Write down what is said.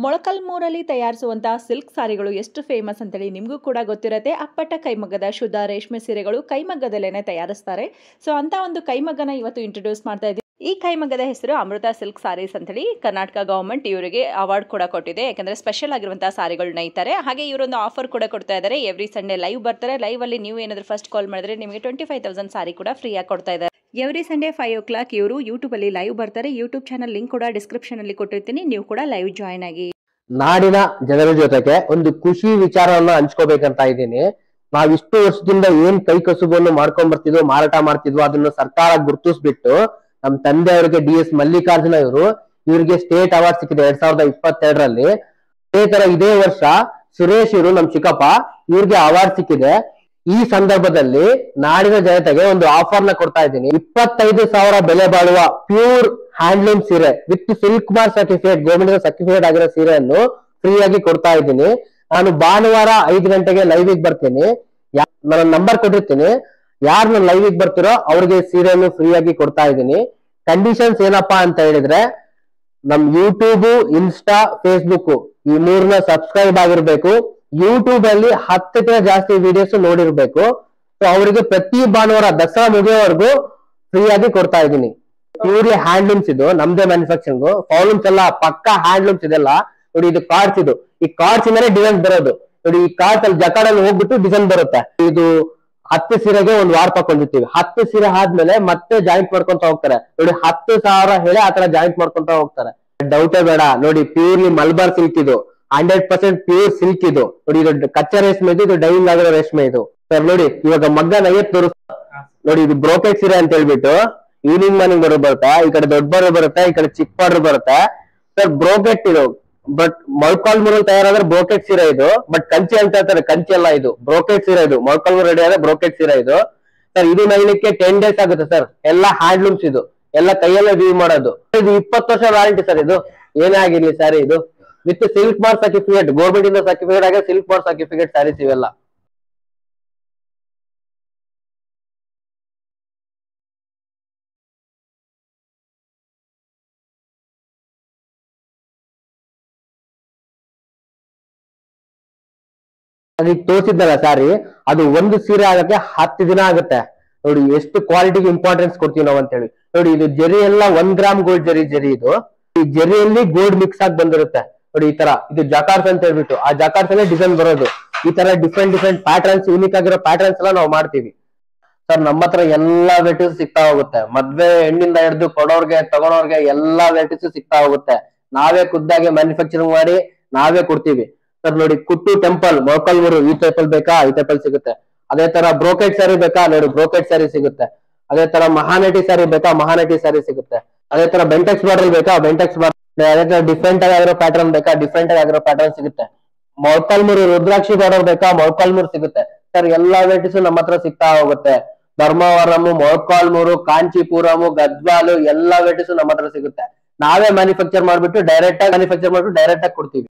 ಮೊಳಕಲ್ಮೂರಲ್ಲಿ ತಯಾರಿಸುವಂತಹ silk ಸಾರಿಗಳು ಎಷ್ಟು famous ಅಂತೇಳಿ ನಿಮಗೂ ಕೂಡ ಗೊತ್ತಿರುತ್ತೆ. ಅಪ್ಪಟ ಕೈಮಗ್ಗದ ಶುದ್ಧ ರೇಷ್ಮೆ ಸೀರೆಗಳು ಕೈಮಗ್ಗದಲ್ಲೇನೆ ತಯಾರಿಸ್ತಾರೆ. ಸೊ ಅಂತ ಒಂದು ಕೈಮಗ್ಗನ ಇವತ್ತು ಇಂಟ್ರೊಡ್ಯೂಸ್ ಮಾಡ್ತಾ ಇದ್ದೀವಿ. ಈ ಕೈಮಗ್ಗದ ಹೆಸರು ಅಮೃತ ಸಿಲ್ಕ್ ಸಾರೀಸ್ ಅಂತೇಳಿ ಕರ್ನಾಟಕ ಗವರ್ಮೆಂಟ್ ಇವರಿಗೆ ಅವಾರ್ಡ್ ಕೂಡ ಕೊಟ್ಟಿದೆ. ಯಾಕಂದ್ರೆ ಸ್ಪೆಷಲ್ ಆಗಿರುವಂತಹ ಸಾರಿಗಳು ನೇಯ್ತಾರೆ. ಹಾಗೆ ಇವರೊಂದು ಆಫರ್ ಕೂಡ ಕೊಡ್ತಾ ಇದ್ದಾರೆ. ಎವ್ರಿ ಸಂಡೇ ಲೈವ್ ಬರ್ತಾರೆ. ಲೈವ್ ಅಲ್ಲಿ ನೀವು ಏನಾದರೂ ಫಸ್ಟ್ ಕಾಲ್ ಮಾಡಿದ್ರೆ ನಿಮಗೆ 25,000 ಸಾರಿ ಕೂಡ ಫ್ರೀ ಆಗಿ ಕೊಡ್ತಾ ಇದ್ದಾರೆ. ಎವ್ರಿ ಸಂಡೇ 5 o'clock ಇವರು ಯೂಟ್ಯೂಬ್ ಅಲ್ಲಿ ಲೈವ್ ಬರ್ತಾರೆ. ಯೂಟ್ಯೂಬ್ ಚಾನಲ್ ಲಿಂಕ್ ಕೂಡ ಡಿಸ್ಕ್ರಿಪ್ಷನ್ ಅಲ್ಲಿ ಕೊಟ್ಟಿರ್ತೀನಿ. ನೀವು ಕೂಡ ಲೈವ್ ಜಾಯ್ನ್ ಆಗಿ. ನಾಡಿನ ಜನರ ಜೊತೆಗೆ ಒಂದು ಖುಷಿ ವಿಚಾರವನ್ನ ಹಂಚ್ಕೋಬೇಕಂತ ಇದ್ದೀನಿ. ನಾವ್ ಇಷ್ಟು ವರ್ಷದಿಂದ ಏನ್ ಕೈ ಕಸುಬನ್ನು ಮಾಡ್ಕೊಂಡ್ ಬರ್ತಿದ್ವು, ಮಾರಾಟ ಮಾಡ್ತಿದ್ವು, ಅದನ್ನ ಸರ್ಕಾರ ಗುರುತಿಸ್ಬಿಟ್ಟು ನಮ್ ತಂದೆಯವರಿಗೆ DS ಮಲ್ಲಿಕಾರ್ಜುನ ಇವ್ರಿಗೆ ಸ್ಟೇಟ್ ಅವಾರ್ಡ್ ಸಿಕ್ಕಿದೆ 2022ರಲ್ಲಿ. ಅದೇ ತರ ಇದೇ ವರ್ಷ ಸುರೇಶ್ ನಮ್ ಚಿಕ್ಕಪ್ಪ ಇವ್ರಿಗೆ ಅವಾರ್ಡ್ ಸಿಕ್ಕಿದೆ. ಈ ಸಂದರ್ಭದಲ್ಲಿ ನಾಡಿನ ಜನತೆಗೆ ಒಂದು ಆಫರ್ ನ ಕೊಡ್ತಾ ಇದ್ದೀನಿ. 25,000 ಬೆಲೆ ಬಾಳುವ ಪ್ಯೂರ್ ಹ್ಯಾಂಡ್ಲೂಮ್ ಸೀರೆ with silk mark certificate, government certificate ಆಗಿರೋ ಸೀರೆಯನ್ನು ಫ್ರೀ ಆಗಿ ಕೊಡ್ತಾ ಇದ್ದೀನಿ. ನಾನು ಭಾನುವಾರ 5 ಗಂಟೆಗೆ ಲೈವ್ ಬರ್ತೀನಿ. ನನ್ನ ನಂಬರ್ ಕೊಟ್ಟಿರ್ತೀನಿ. ಯಾರು ನನ್ನ ಲೈವ್ ಬರ್ತಿರೋ ಅವ್ರಿಗೆ ಸೀರೆಯನ್ನು ಫ್ರೀ ಆಗಿ ಕೊಡ್ತಾ ಇದ್ದೀನಿ. ಕಂಡೀಷನ್ಸ್ ಏನಪ್ಪಾ ಅಂತ ಹೇಳಿದ್ರೆ, ನಮ್ ಯೂಟ್ಯೂಬ್, ಇನ್ಸ್ಟಾ, ಫೇಸ್ಬುಕ್ ಈ ಮೂರನ್ನ ಸಬ್ಸ್ಕ್ರೈಬ್ ಆಗಿರ್ಬೇಕು. ಯೂಟ್ಯೂಬ್ ಅಲ್ಲಿ 10 ಜಾಸ್ತಿ ವಿಡಿಯೋಸ್ ನೋಡಿರ್ಬೇಕು. ಸೊ ಅವರಿಗೆ ಪ್ರತಿ ಭಾನುವಾರ ದಸರಾ ಮುಗಿಯೋವರೆಗೂ ಫ್ರೀ ಆಗಿ ಕೊಡ್ತಾ ಇದ್ದೀನಿ. ಪ್ಯೂರ್ಲಿ ಹ್ಯಾಂಡ್ಲೂಮ್ಸ್ ಇದು, ನಮ್ದೇ ಮ್ಯಾನುಫ್ಯಾಕ್ಚರಿಂಗ್. ಫಾಲೂಮ್ಸ್ ಎಲ್ಲ ಪಕ್ಕ ಹ್ಯಾಂಡ್ಲೂಮ್ಸ್ ಇದೆಲ್ಲ ನೋಡಿ. ಇದು ಕಾರ್ಡ್ಸ್, ಇದು ಈ ಕಾರ್ಡ್ಸ್ ಇಂದಾನೆ ಡಿಸೈನ್ ಬರೋದು ನೋಡಿ. ಈ ಕಾರ್ಡ್ಸ್ ಅಲ್ಲಿ ಜಕಾಡಲ್ಲಿ ಹೋಗ್ಬಿಟ್ಟು ಡಿಸೈನ್ ಬರುತ್ತೆ. ಇದು 10 ಸೀರೆಗೆ ಒಂದು ವಾರ ತಕೊಂಡಿರ್ತೀವಿ. 10 ಸೀರೆ ಆದ್ಮೇಲೆ ಮತ್ತೆ ಜಾಯಿಂಟ್ ಮಾಡ್ಕೊಂತ ಹೋಗ್ತಾರೆ ನೋಡಿ. 10,000 ಹೇಳಿ ಆತರ ಜಾಯಿಂಟ್ ಮಾಡ್ಕೊಂತ ಹೋಗ್ತಾರೆ. ಡೌಟೇ ಬೇಡ ನೋಡಿ. ಪ್ಯೂರ್ಲಿ ಮಲ್ಬಾರ್ ಸಿಲ್ಕ್ ಇದು, 100% ಪ್ಯೂರ್ ಸಿಲ್ಕ್ ಇದು ನೋಡಿ. ಇದು ಕಚ್ಚಾ ರೇಷ್ಮೆ ಇದು, ಇದು ಡೈಯಿಂಗ್ ಆಗಿರೋ ರೇಷ್ಮೆ ಇದು ಸರ್. ನೋಡಿ ಇವಾಗ ಮಗ್ಗ ನೈಯತ್ ತೋರಿಸ್ತಾ ನೋಡಿ. ಇದು ಬ್ರೋಕೆಟ್ ಸೀರೆ ಅಂತ ಹೇಳ್ಬಿಟ್ಟು ಈವ್ನಿಂಗ್ ಮಾರ್ನಿಂಗ್ ಬರುತ್ತೆ. ಈ ಕಡೆ ದೊಡ್ಡ ಬಾರ್ಡರ್ ಬರುತ್ತೆ, ಈ ಕಡೆ ಚಿಕ್ಕ ಬಾರ್ಡರ್ ಬರುತ್ತೆ ಸರ್. ಬ್ರೋಕೆಟ್ ಇದು, ಬಟ್ ಮೊಳಕಾಲ್ಮೂರಲ್ಲಿ ತಯಾರಾದ್ರೆ ಬ್ರೋಕೆಟ್ ಸೀರೆ ಇದು. ಬಟ್ ಕಂಚಿ ಅಂತ ಹೇಳ್ತಾರೆ, ಕಂಚಿ ಅಲ್ಲ ಇದು, ಬ್ರೋಕೆಟ್ ಸೀರೆ ಇದು. ಮೊಳಕಾಲ್ಮೂರು ರೆಡಿ ಆದ್ರೆ ಬ್ರೋಕೆಟ್ ಸೀರೆ ಇದು ಸರ್. ಇದು ನೈಲಿಕ್ಕೆ 10 days ಆಗುತ್ತೆ ಸರ್. ಎಲ್ಲ ಹ್ಯಾಂಡ್ಲೂಮ್ಸ್ ಇದು, ಎಲ್ಲ ಕೈಯಲ್ಲೇ ವೀವ್ ಮಾಡೋದು. ಇದು 20 ವರ್ಷ ವ್ಯಾರಂಟಿ ಸರ್. ಇದು ಏನೇ ಆಗಿರ್ಲಿ ಸ್ಯಾರಿ ಇದು with silk mark certificate, government ಇಂದ ಸರ್ಟಿಫಿಕೇಟ್ ಆಗಿ ಸಿಲ್ಕ್ ಮಾರ್ಕ್ ಸರ್ಟಿಫಿಕೇಟ್ ಸ್ಯಾರೀಸ್ ಇವೆಲ್ಲ. ಅದಕ್ಕೆ ತೋರಿಸಿದ್ದಲ್ಲ ಸಾರಿ, ಅದು ಒಂದು ಸೀರೆ ಆಗಕ್ಕೆ 10 ದಿನ ಆಗುತ್ತೆ ನೋಡಿ. ಎಷ್ಟು ಕ್ವಾಲಿಟಿಗೆ ಇಂಪಾರ್ಟೆನ್ಸ್ ಕೊಡ್ತೀವಿ ನಾವು ಅಂತ ಹೇಳಿ ನೋಡಿ. ಇದು ಜರಿ ಎಲ್ಲ 1 ಗ್ರಾಮ್ ಗೋಲ್ಡ್ ಜರಿ ಇದು. ಈ ಜರಿಯಲ್ಲಿ ಗೋಲ್ಡ್ ಮಿಕ್ಸ್ ಆಗಿ ಬಂದಿರುತ್ತೆ ನೋಡಿ. ಈ ತರ ಇದು ಜಕಾರ್ಸ್ ಅಂತ ಹೇಳ್ಬಿಟ್ಟು, ಆ ಜಕಾರ್ಸ್ ಅಲ್ಲೇ ಡಿಸೈನ್ ಬರೋದು. ಈ ತರ ಡಿಫ್ರೆಂಟ್ ಪ್ಯಾಟರ್ನ್ಸ್, ಯೂನಿಕ್ ಆಗಿರೋ ಪ್ಯಾಟರ್ನ್ಸ್ ಎಲ್ಲ ನಾವು ಮಾಡ್ತೀವಿ ಸರ್. ನಮ್ಮ ಹತ್ರ ಎಲ್ಲಾ ವೆರೈಟೀಸ್ ಸಿಗ್ತಾ ಹೋಗುತ್ತೆ. ಮದ್ವೆ ಹೆಣ್ಣಿಂದ ಹಿಡಿದು ಕೊಡೋರ್ಗೆ ತಗೊಳೋರ್ಗೆ ಎಲ್ಲಾ ವೆರೈಟೀಸ್ ಸಿಗ್ತಾ ಹೋಗುತ್ತೆ. ನಾವೇ ಖುದ್ದಾಗಿ ಮ್ಯಾನುಫ್ಯಾಕ್ಚರಿಂಗ್ ಮಾಡಿ ನಾವೇ ಕೊಡ್ತೀವಿ ಸರ್. ನೋಡಿ ಕುಟ್ಟು ಟೆಂಪಲ್ ಮೊಳಕಾಲ್ಮೂರು, ಈ ಟೈಪಲ್ ಬೇಕಾ ಈ ಟೈಪಲ್ ಸಿಗುತ್ತೆ. ಅದೇ ತರ ಬ್ರೋಕೆಟ್ ಸ್ಯಾರಿ ಬೇಕಾ ನೋಡಿ, ಬ್ರೋಕೆಟ್ ಸ್ಯಾರಿ ಸಿಗುತ್ತೆ. ಅದೇ ತರ ಮಹಾನಟಿ ಸ್ಯಾರಿ ಬೇಕಾ, ಮಹಾನಟಿ ಸ್ಯಾರಿ ಸಿಗುತ್ತೆ. ಅದೇ ತರ ಬೆಂಟೆಕ್ಸ್ ಬಾರ್ಡರ್ ಬೇಕಾ, ಬೆಂಟೆಕ್ಸ್ ಬಾರ್ಡರ್. ಅದೇ ತರ ಡಿಫ್ರೆಂಟ್ ಆಗಿರೋ ಪ್ಯಾಟರ್ನ್ ಬೇಕಾ, ಡಿಫ್ರೆಂಟ್ ಆಗಿರೋ ಪ್ಯಾಟರ್ನ್ ಸಿಗುತ್ತೆ. ಮೊಳಕಾಲ್ಮೂರು ರುದ್ರಾಕ್ಷಿ ಬಾರ್ಡರ್ ಬೇಕಾ, ಮೊಳಕಾಲ್ಮೂರು ಸಿಗುತ್ತೆ ಸರ್. ಎಲ್ಲಾ ವೆರೈಟೀಸ್ ನಮ್ಮ ಹತ್ರ ಸಿಗ್ತಾ ಹೋಗುತ್ತೆ. ಧರ್ಮವರಂ, ಮೊಳಕಾಲ್ಮೂರು, ಕಾಂಚೀಪುರಂ, ಗದ್ವಾಲು ಎಲ್ಲಾ ವೆರೈಟೀಸ್ ನಮ್ಮ ಹತ್ರ ಸಿಗುತ್ತೆ. ನಾವೇ ಮ್ಯಾನುಫ್ಯಾಕ್ಚರ್ ಮಾಡ್ಬಿಟ್ಟು ಡೈರೆಕ್ಟ್ ಆಗಿ ಕೊಡ್ತೀವಿ.